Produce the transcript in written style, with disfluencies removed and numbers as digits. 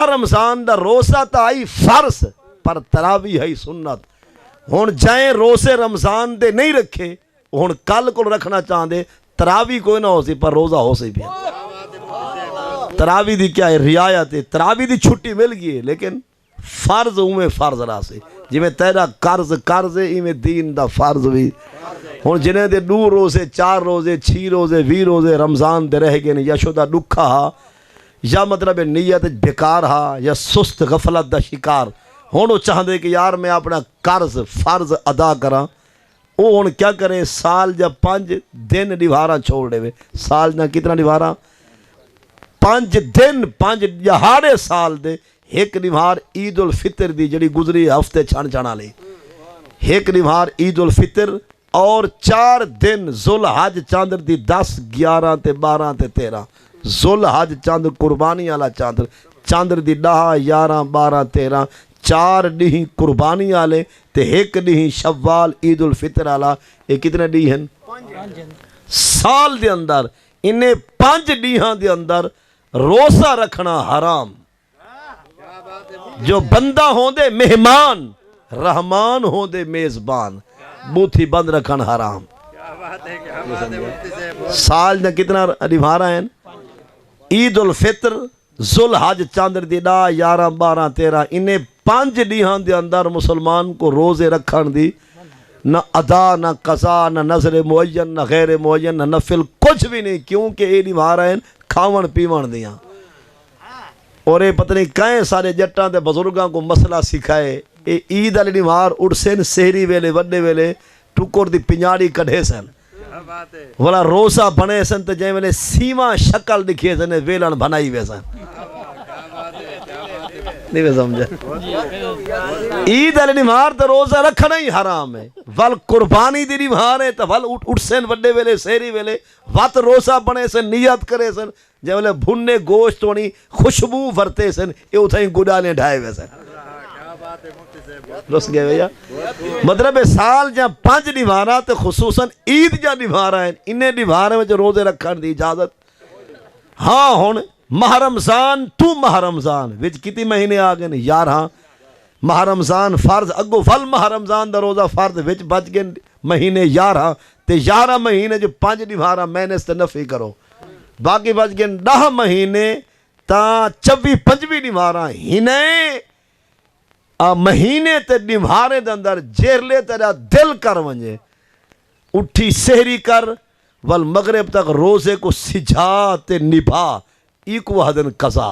رمضان دا روزہ تا آئی فرض پر تراوی ہے سنت. ہن جائیں روزے رمضان دے نہیں رکھے ہن کل کو رکھنا چاہندے تراوی کوئی نہ ہو سی پر روزہ ہو سی پیا. تراوی دی کیا ہے رعایت ہے. تراوی دی چھٹی مل گئی ہے لیکن فرض اوے فرض رہا سے جی میں تیرا قرض ہے ایویں دین دا فرض بھی. ہن جنہیں دے 2 روزے 4 روزے 6 روزے 20 روزے رمضان دے رہ گئے یا شدہ ڈکھا ہا یا مطلب نیت بیکار ہا یا سست غفلت دا شکار. ہن وہ چاہندے کہ یار میں اپنا قرض فرض ادا کراں. وہ ہن کیا کرے سال جا 5 دن نبھارا چھوڑ دے. سال جا کتنا نبھارا 5 دن 5 دہاڑے سال دے. ایک نبھار عید الفطر دی جڑی گزری ہفتے چھانا لے. ایک نبھار عید الفطر اور 4 دن ذوالحج چاندر دی 10 11 تے 12 تے 13 ذوالحج چاندر قربانی والا چاندر دی 10 11 12 13 4 ڈی قربانی والے تے ایک ڈی شوال عید الفطر والا. یہ کتنے ڈی ہیں سال دے اندر. انہیں 5 ڈیہاں دے اندر روزہ رکھنا حرام. جو بندہ ہوں دے مہمان رحمان ہوں دے میزبان بوتھی بند رکھن حرام. سال نے کتنا نبھارا ہیں عید الفطر ذوالحج چاندر دی 10 11 12 13 انہیں 5 ڈیہاں دے اندر مسلمان کو روزے رکھن دی نہ ادا نہ قضا نہ نظر معین نہ غیر معین نہ نفل کچھ بھی نہیں. کیونکہ یہ نبھارا ہیں کھاون پیون دیاں. اور یہ پتہ نہیں کہیں سارے جٹاں دے بزرگاں کو مسئلہ سکھائے. یہ عید علی نمار اڑسن سہری ویلے وڈے ویلے ٹکر دی پنجاڑی کڑھے سن والا روزہ بنے سن تو جائیں ویلے سیما شکل دکھے سن ویلن بنائی وے سن. نہیں میں سمجھا عید علی نمار تو روزہ رکھنا ہی حرام ہے. ول قربانی دی نمار ہے تو ول اڑسن وڈے ویلے سہری ویلے وات روزہ بنے سن نیت کرے سن جائیں ویلے بھنے گوشت ہونی خوشبو ورتے سن یہ اتھائیں گڈالیں ڈھائے وے سن. رس گئے بھیا مطلب سال جہاں 5 نبھارا تو خصوصاً عید جہاں نبھارا ہیں انہیں نبھارے میں جو روزے رکھن دی اجازت. ہاں ہون ماہ رمضان تو ماہ رمضان وچ کتی مہینے آگئے 11 ماہ رمضان فرض اگو فل ماہ رمضان دا روزہ فرض وچ بچ گئے مہینے 11 تے 11 مہینے جو 5 نبھارا مہینے سے نفی کرو باقی بچ گئے 10 مہینے تا 24 25 نبھارا ہنے مہینے تے نبھارے دے اندر جیرلے تیرا دل کر ونجے اٹھی سہری کر والمغرب تک روزے کو سجا تے نبھا ایک وحدن قضا.